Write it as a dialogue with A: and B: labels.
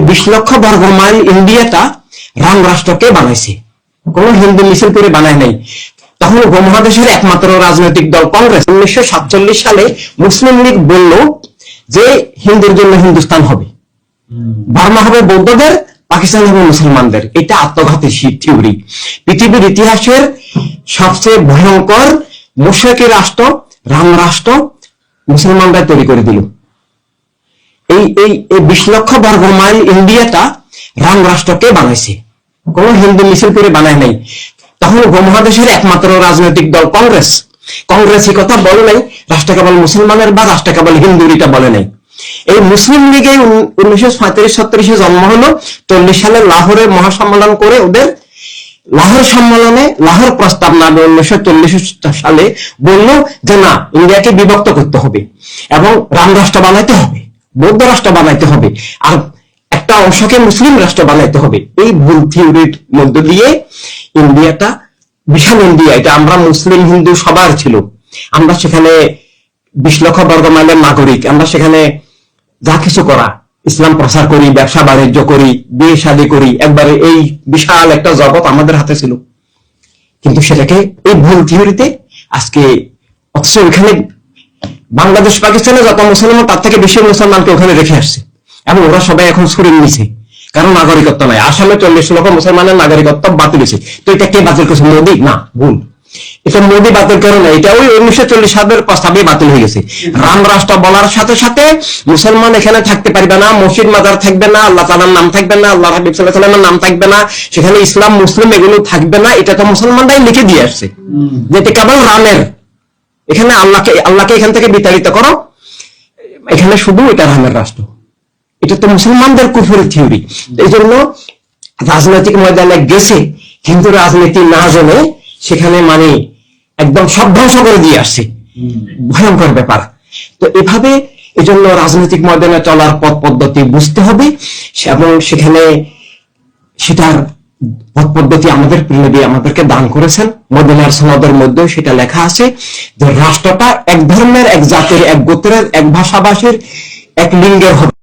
A: 20 লক্ষ বর্গ মাইল ইন্ডিয়াটা রাম রাষ্ট্রকে বানাইছে, কোন হিন্দু মিছিল করে বানায় নাই। তখন উপমহাদেশের একমাত্র রাজনৈতিক দল কংগ্রেস 1947 সালে মুসলিম লীগ বলল যে হিন্দুর জন্য হিন্দুস্তান হবে, বার্মা হবে বৌদ্ধদের, পাকিস্তান হবে মুসলমানদের। এটা আত্মঘাতী থিওরি। পৃথিবীর ইতিহাসের সবচেয়ে ভয়ঙ্কর মুশরিকি রাষ্ট্র রাম রাষ্ট্র মুসলমানরা তৈরি করে দিল। এই 20 লক্ষ বর্গ মাইল ইন্ডিয়াটা রাম রাষ্ট্রকে বানাইছে, কোন হিন্দু মিছিল করে বানায় নাই। তখন উপমহাদেশের একমাত্র রাজনৈতিক দল কংগ্রেস এই কথা বলে নাই রাষ্ট্র কেবল মুসলমানের বা রাষ্ট্র কেবল হিন্দুর, এটা বলে নাই। এই মুসলিম লীগে 1935-36 জন্ম হলো, 40 সালে লাহোরে মহাসম্মেলন করে ওদের লাহোর সম্মেলনে লাহোর প্রস্তাব নামে 1940 সালে বললো যে না, ইন্ডিয়াকে বিভক্ত করতে হবে এবং রাম রাষ্ট্র বানাইতে হবে, বৌদ্ধ রাষ্ট্র বানাইতে হবে, আর একটা অংশকে মুসলিম রাষ্ট্র বানাইতে হবে। এই ভুল থিওরির মধ্য দিয়ে ইন্ডিয়াটা, বিশাল ইন্ডিয়া, এটা আমরা মুসলিম হিন্দু সবার ছিল। আমরা সেখানে 20 লক্ষ বর্গ মাইলের নাগরিক, আমরা সেখানে যা কিছু করা, ইসলাম প্রচার করি, ব্যবসা বাণিজ্য করি, বিয়ে শাদী করি, একবারে এই বিশাল একটা জগৎ আমাদের হাতে ছিল। কিন্তু সেটাকে এই ভুল থিওরিতে আজকে, অথচ ওইখানে বাংলাদেশ পাকিস্তানে যত মুসলমান তার থেকে বেশি মুসলমানকে ওখানে রেখে আসছে এবং ওরা সবাই এখন ছড়িয়ে নিয়েছে, কারণ নাগরিকত্ব নাই। আসামে 40 লক্ষ মুসলমানের নাগরিকত্ব বাতিল হয়েছে। তো এটা কে বাতিল করেছে? মোদী? না, ভুল। এটা মোদী বাতিল করে না, এটা ওই 1940 সালের প্রস্তাবে বাতিল হয়ে গেছে। রাম রাষ্ট্র বলার সাথে সাথে মুসলমান এখানে থাকতে পারবে না, মসজিদ মাজার থাকবে না, আল্লাহ তাআলার নাম থাকবে না, আল্লাহ হাবিব সাল্লাল্লাহু আলাইহি ওয়াসাল্লামের নাম থাকবে না, সেখানে ইসলাম মুসলিম এগুলো থাকবে না। এটা তো মুসলমানরাই লিখে দিয়ে আসছে যে এটা কেবল রামের, এখানে আল্লাহকে এখান থেকে বিতাড়িত করো, এখানে শুধু এটা রামের রাষ্ট্র। এটা তো মুসলমানদের কুফরের থিওরি। এই জন্য রাজনৈতিক ময়দানে গেছে কিন্তু রাজনীতি না জেনে সেখানে মানে একদম সব ধ্বংস করে দিয়ে আসছে, ভয়ঙ্কর ব্যাপার। তো এভাবে এই জন্য রাজনৈতিক ময়দানে চলার পথ পদ্ধতি বুঝতে হবে এবং সেখানে সেটার পথ পদ্ধতি আমাদের প্রিয় নবী আমাদেরকে দান করেছেন। মদিনার সনদের মধ্যে সেটা লেখা আছে যে রাষ্ট্রটা এক ধর্মের, এক জাতির, এক গোত্রের, এক ভাষাভাষীর, এক লিঙ্গের হবে।